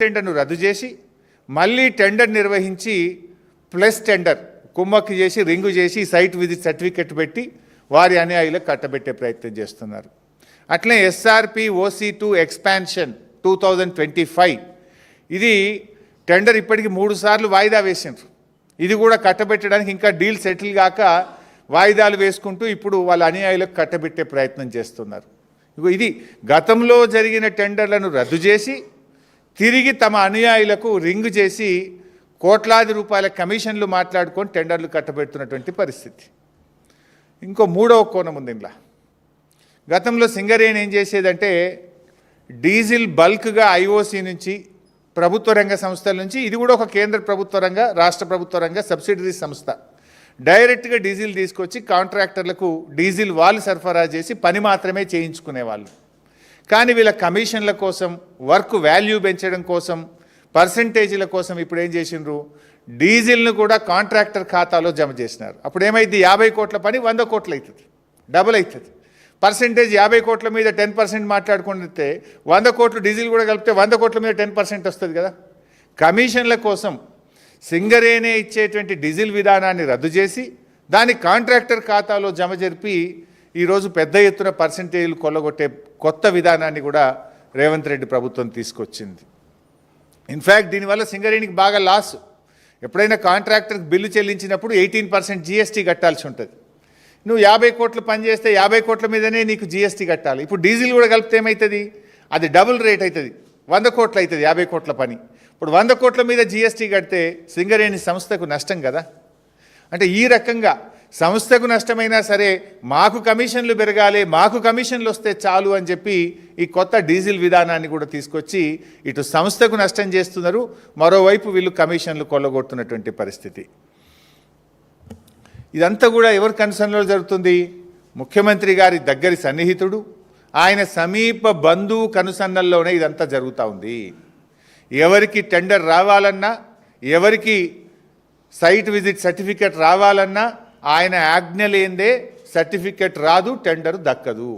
టెండర్ను రద్దు చేసి మళ్ళీ టెండర్ నిర్వహించి ప్లస్ టెండర్ కుమ్మక్కి చేసి రింగు చేసి సైట్ విజిట్ సర్టిఫికెట్ పెట్టి వారి అనుయాయులకు కట్టబెట్టే ప్రయత్నం చేస్తున్నారు. అట్లే ఎస్ఆర్పి OC2 ఎక్స్పాన్షన్ 2025 ఇది టెండర్ ఇప్పటికి 3 సార్లు వాయిదా వేసిండ్రు. ఇది కూడా కట్టబెట్టడానికి ఇంకా డీల్ సెటిల్ కాక వాయిదాలు వేసుకుంటూ ఇప్పుడు వాళ్ళ అనుయాయులకు కట్టబెట్టే ప్రయత్నం చేస్తున్నారు. ఇది గతంలో జరిగిన టెండర్లను రద్దు చేసి తిరిగి తమ అనుయాయులకు రింగు చేసి కోట్లాది రూపాయల కమిషన్లు మాట్లాడుకొని టెండర్లు కట్టబెడుతున్నటువంటి పరిస్థితి. ఇంకో మూడవ కోణం ఉంది ఇందులో. గతంలో సింగరేణి ఏం చేసేదంటే డీజిల్ బల్క్గా IOC నుంచి ప్రభుత్వ రంగ సంస్థల నుంచి, ఇది కూడా ఒక కేంద్ర ప్రభుత్వ రంగ రాష్ట్ర ప్రభుత్వ రంగ సబ్సిడరీ సంస్థ, డైరెక్ట్గా డీజిల్ తీసుకొచ్చి కాంట్రాక్టర్లకు డీజిల్ వాళ్ళు సరఫరా చేసి పని మాత్రమే చేయించుకునేవాళ్ళు. కానీ వీళ్ళ కమిషన్ల కోసం, వర్క్ వాల్యూ పెంచడం కోసం, పర్సంటేజీల కోసం ఇప్పుడు ఏం చేసిండ్రు, డీజిల్ను కూడా కాంట్రాక్టర్ ఖాతాలో జమ చేసినారు. అప్పుడు ఏమైంది, 50 కోట్ల పని 100 కోట్లు అవుతుంది, డబుల్ అవుతుంది. పర్సంటేజ్ 50 కోట్ల మీద 10% మాట్లాడుకుంటే 100 కోట్లు డీజిల్ కూడా కలిపితే 100 కోట్ల మీద 10% వస్తుంది కదా. కమిషన్ల కోసం సింగరేణి ఇచ్చేటువంటి డీజిల్ విధానాన్ని రద్దు చేసి దాన్ని కాంట్రాక్టర్ ఖాతాలో జమ జరిపి ఈరోజు పెద్ద ఎత్తున పర్సంటేజీలు కొల్లగొట్టే కొత్త విధానాన్ని కూడా రేవంత్ రెడ్డి ప్రభుత్వం తీసుకొచ్చింది. ఇన్ఫ్యాక్ట్ దీనివల్ల సింగరేణికి బాగా లాస్. ఎప్పుడైనా కాంట్రాక్టర్కి బిల్లు చెల్లించినప్పుడు 18% GST కట్టాల్సి ఉంటుంది. నువ్వు 50 కోట్లు పని చేస్తే 50 కోట్ల మీదనే నీకు GST కట్టాలి. ఇప్పుడు డీజిల్ కూడా కలిపితే ఏమవుతుంది, అది డబుల్ రేట్ అవుతుంది, 100 కోట్లు అవుతుంది 50 కోట్ల పని. ఇప్పుడు 100 కోట్ల మీద GST కడితే సింగరేణి సంస్థకు నష్టం కదా. అంటే ఈ రకంగా సంస్థకు నష్టమైనా సరే మాకు కమిషన్లు పెరగాలి, మాకు కమిషన్లు వస్తే చాలు అని చెప్పి ఈ కొత్త డీజిల్ విధానాన్ని కూడా తీసుకొచ్చి ఇటు సంస్థకు నష్టం చేస్తున్నారు, మరోవైపు వీళ్ళు కమిషన్లు కొల్లగొడుతున్నటువంటి పరిస్థితి. ఇదంతా కూడా ఎవరి కన్సర్న్లో జరుగుతుంది, ముఖ్యమంత్రి గారి దగ్గరి సన్నిహితుడు, ఆయన సమీప బంధువు కనుసన్నల్లోనే ఇదంతా జరుగుతూ ఉంది. ఎవరికి టెండర్ రావాలన్నా, ఎవరికి సైట్ విజిట్ సర్టిఫికెట్ రావాలన్నా ఆయన ఆజ్ఞ లేదే సర్టిఫికెట్ రాదు, టెండర్ దక్కదు.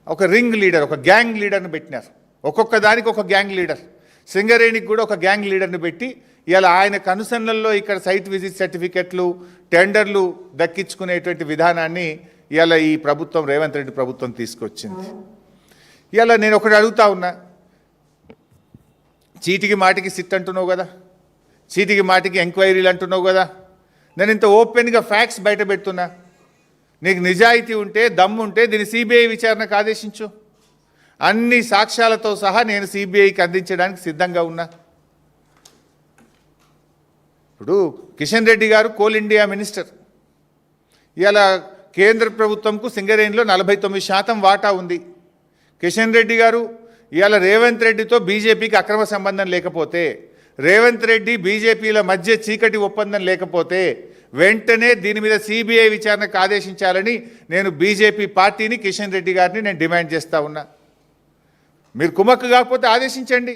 ఒక రింగ్ లీడర్, ఒక గ్యాంగ్ లీడర్ని పెట్టినారు. ఒక్కొక్క దానికి ఒక గ్యాంగ్ లీడర్. సింగరేణికి కూడా ఒక గ్యాంగ్ లీడర్ని పెట్టి ఇలా ఆయన కనుసన్నల్లో ఇక్కడ సైట్ విజిట్ సర్టిఫికెట్లు, టెండర్లు దక్కించుకునేటువంటి విధానాన్ని ఇలా ఈ ప్రభుత్వం, రేవంత్ రెడ్డి ప్రభుత్వం తీసుకొచ్చింది. ఇలా నేను ఒకటి అడుగుతా ఉన్నా, చీటికి మాటికి సిట్ అంటున్నావు కదా, చీటికి మాటికి ఎంక్వైరీలు అంటున్నావు కదా, నేను ఇంత ఓపెన్గా ఫ్యాక్ట్స్ బయట పెడుతున్నా. నీకు నిజాయితీ ఉంటే, దమ్ము ఉంటే దీన్ని CBI విచారణకు ఆదేశించు. అన్ని సాక్ష్యాలతో సహా నేను CBIకి అందించడానికి సిద్ధంగా ఉన్నా. ఇప్పుడు కిషన్ రెడ్డి గారు కోల్ ఇండియా మినిస్టర్. ఇలా కేంద్ర ప్రభుత్వంకు సింగరేణిలో 49% వాటా ఉంది. కిషన్ రెడ్డి గారు ఇవాళ రేవంత్ రెడ్డితో బీజేపీకి అక్రమ సంబంధం లేకపోతే, రేవంత్ రెడ్డి బీజేపీల మధ్య చీకటి ఒప్పందం లేకపోతే వెంటనే దీని మీద CBI విచారణకు ఆదేశించాలని నేను బీజేపీ పార్టీని, కిషన్ రెడ్డి గారిని నేను డిమాండ్ చేస్తూ ఉన్నా. మీరు కుమ్మక్కు కాకపోతే ఆదేశించండి,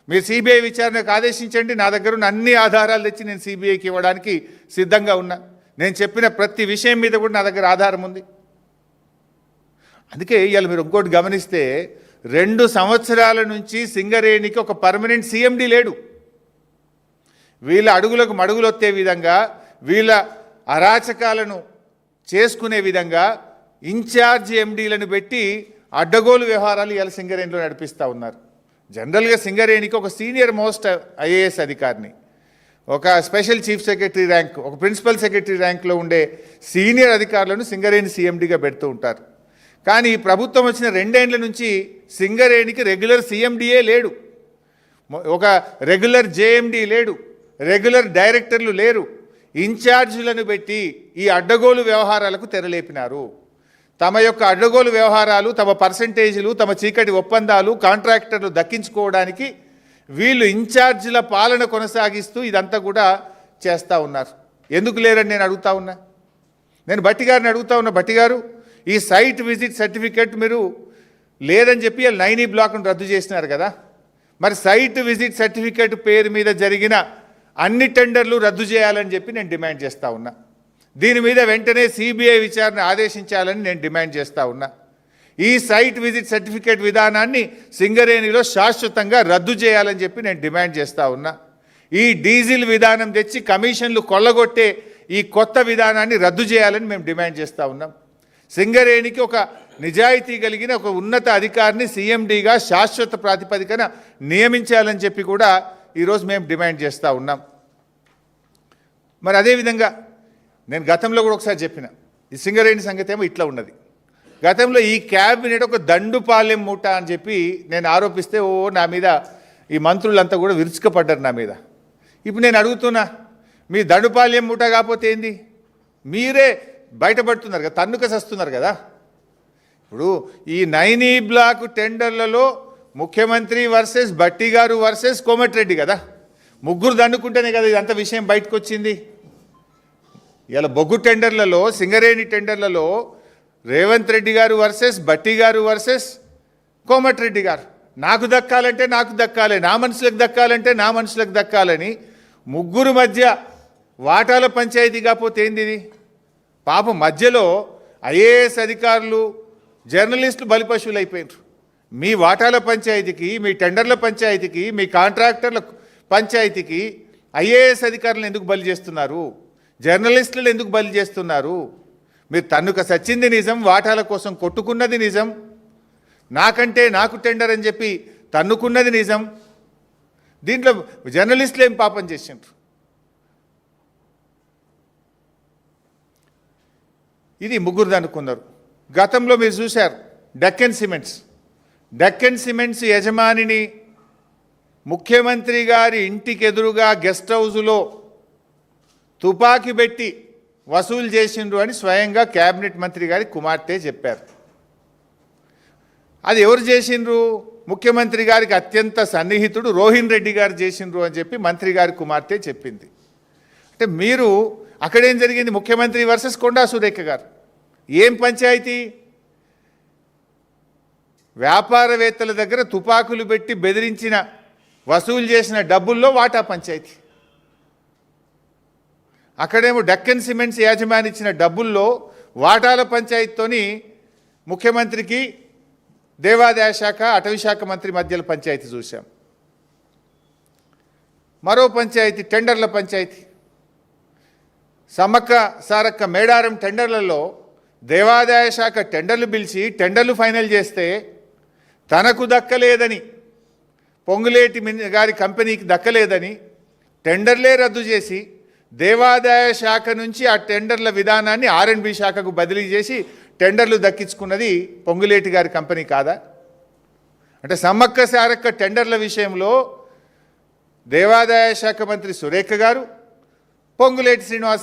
మీరు CBI విచారణకు ఆదేశించండి. నా దగ్గర ఉన్న అన్ని ఆధారాలు తెచ్చి నేను CBIకి ఇవ్వడానికి సిద్ధంగా ఉన్నా. నేను చెప్పిన ప్రతి విషయం మీద కూడా నా దగ్గర ఆధారం ఉంది. అందుకే ఇవాళ మీరు ఇంకోటి గమనిస్తే 2 సంవత్సరాల నుంచి సింగరేణికి ఒక పర్మనెంట్ CMD లేడు. వీళ్ళ అడుగులకు మడుగులొత్తే విధంగా, వీళ్ళ అరాచకాలను చేసుకునే విధంగా ఇన్ఛార్జ్ MDలను పెట్టి అడ్డగోలు వ్యవహారాలు ఇవాళ సింగరేణిలో నడిపిస్తూ ఉన్నారు. జనరల్గా సింగరేణికి ఒక సీనియర్ మోస్ట్ IAS అధికారిని, ఒక స్పెషల్ చీఫ్ సెక్రటరీ ర్యాంక్, ఒక ప్రిన్సిపల్ సెక్రటరీ ర్యాంక్లో ఉండే సీనియర్ అధికారులను సింగరేణి CMDగా పెడుతూ ఉంటారు. కానీ ఈ ప్రభుత్వం వచ్చిన 2 ఏళ్ల నుంచి సింగరేణికి రెగ్యులర్ CMDయే లేడు, ఒక రెగ్యులర్ JMD లేడు, రెగ్యులర్ డైరెక్టర్లు లేరు. ఇన్ఛార్జీలను పెట్టి ఈ అడ్డగోలు వ్యవహారాలకు తెరలేపినారు. తమ యొక్క అడ్డగోలు వ్యవహారాలు, తమ పర్సంటేజీలు, తమ చీకటి ఒప్పందాలు, కాంట్రాక్టర్లు దక్కించుకోవడానికి వీళ్ళు ఇన్ఛార్జీల పాలన కొనసాగిస్తూ ఇదంతా కూడా చేస్తూ ఉన్నారు. ఎందుకు లేరని నేను అడుగుతా ఉన్నా. నేను భట్టి గారిని అడుగుతా ఉన్నా, భట్టి గారు ఈ సైట్ విజిట్ సర్టిఫికెట్ మీరు లేదని చెప్పి 9E బ్లాక్ను రద్దు చేసినారు కదా, మరి సైట్ విజిట్ సర్టిఫికెట్ పేరు మీద జరిగిన అన్ని టెండర్లు రద్దు చేయాలని చెప్పి నేను డిమాండ్ చేస్తూ ఉన్నా. దీని మీద వెంటనే CBI విచారణ ఆదేశించాలని నేను డిమాండ్ చేస్తూ ఉన్నా. ఈ సైట్ విజిట్ సర్టిఫికేట్ విధానాన్ని సింగరేణిలో శాశ్వతంగా రద్దు చేయాలని చెప్పి నేను డిమాండ్ చేస్తూ ఉన్నా. ఈ డీజిల్ విధానం తెచ్చి కమిషన్లు కొల్లగొట్టే ఈ కొత్త విధానాన్ని రద్దు చేయాలని మేము డిమాండ్ చేస్తూ ఉన్నాం. సింగరేణికి ఒక నిజాయితీ కలిగిన ఒక ఉన్నత అధికారిని సీఎండీగా శాశ్వత ప్రాతిపదికన నియమించాలని చెప్పి కూడా ఈరోజు మేము డిమాండ్ చేస్తూ ఉన్నాం. మరి అదేవిధంగా నేను గతంలో కూడా ఒకసారి చెప్పిన ఈ సింగరేణి సంగతి ఏమో ఇట్లా ఉన్నది. గతంలో ఈ క్యాబినెట్ ఒక దండుపాలెం మూట అని చెప్పి నేను ఆరోపిస్తే నా మీద ఈ మంత్రులంతా కూడా విరుచుకపడ్డారు నా మీద. ఇప్పుడు నేను అడుగుతున్నా, మీ దండుపాలెం మూట కాకపోతే ఏంది? మీరే బయటపడుతున్నారు కదా, తన్నుక సస్తున్నారు కదా. ఇప్పుడు ఈ 9E బ్లాక్ టెండర్లలో ముఖ్యమంత్రి వర్సెస్ భట్టి గారు వర్సెస్ కోమటిరెడ్డి కదా, ముగ్గురు దండుకుంటేనే కదా ఇదంతా విషయం బయటకు వచ్చింది. ఇలా బొగ్గు టెండర్లలో, సింగరేణి టెండర్లలో రేవంత్ రెడ్డి గారు వర్సెస్ భట్టి గారు వర్సెస్ కోమటిరెడ్డి గారు. నాకు దక్కాలంటే నాకు దక్కాలి, నా మనుషులకు దక్కాలంటే నా మనుషులకు దక్కాలని ముగ్గురు మధ్య వాటాల పంచాయతీ కాకపోతే ఏంది ఇది? పాపం మధ్యలో ఐఏఎస్ అధికారులు, జర్నలిస్టులు బలిపశువులు అయిపోయినారు. మీ వాటాల పంచాయతీకి, మీ టెండర్ల పంచాయతీకి, మీ కాంట్రాక్టర్ల పంచాయతీకి ఐఏఎస్ అధికారులను ఎందుకు బలి చేస్తున్నారు? జర్నలిస్టులను ఎందుకు బలి చేస్తున్నారు? మీరు తన్నుక సచ్చింది నిజం, వాటాల కోసం కొట్టుకున్నది నిజం, నాకంటే నాకు టెండర్ అని చెప్పి తన్నుకున్నది నిజం. దీంట్లో జర్నలిస్టులు ఏం పాపం చేసిండ్రు? ఇది ముగ్గురు దన్నుకున్నారు. గతంలో మీరు చూశారు డెక్కన్ సిమెంట్స్ యజమానిని ముఖ్యమంత్రి గారి ఇంటికి ఎదురుగా గెస్ట్ హౌస్లో తుపాకీ పెట్టి వసూలు చేసిండ్రు అని స్వయంగా కేబినెట్ మంత్రి గారి కుమార్తె చెప్పారు. అది ఎవరు చేసిండ్రు? ముఖ్యమంత్రి గారికి అత్యంత సన్నిహితుడు రోహిన్ రెడ్డి గారు చేసిండ్రు అని చెప్పి మంత్రి గారి కుమార్తె చెప్పింది. అంటే మీరు అక్కడేం జరిగింది? ముఖ్యమంత్రి వర్సెస్ కొండా సురేఖ గారు. ఏం పంచాయతీ? వ్యాపారవేత్తల దగ్గర తుపాకులు పెట్టి బెదిరించిన వసూలు చేసిన డబ్బుల్లో వాటా పంచాయతీ. అక్కడేమో డెక్కన్ సిమెంట్స్ యాజమాని ఇచ్చిన డబ్బుల్లో వాటాల పంచాయతీతోని ముఖ్యమంత్రికి దేవాదాయ శాఖ, అటవీ శాఖ మంత్రి మధ్యలో పంచాయతీ చూశాం. మరో పంచాయతీ టెండర్ల పంచాయతీ. సమ్మక్క సారక్క మేడారం టెండర్లలో దేవాదాయ శాఖ టెండర్లు పిలిచి టెండర్లు ఫైనల్ చేస్తే తనకు దక్కలేదని, పొంగులేటి గారి కంపెనీకి దక్కలేదని టెండర్లే రద్దు చేసి దేవాదాయ శాఖ నుంచి ఆ టెండర్ల విధానాన్ని R&B శాఖకు బదిలీ చేసి టెండర్లు దక్కించుకున్నది పొంగులేటి గారి కంపెనీ కాదా? అంటే సమ్మక్క సారక్క టెండర్ల విషయంలో దేవాదాయ శాఖ మంత్రి సురేఖ గారు, పొంగులేటి శ్రీనివాస్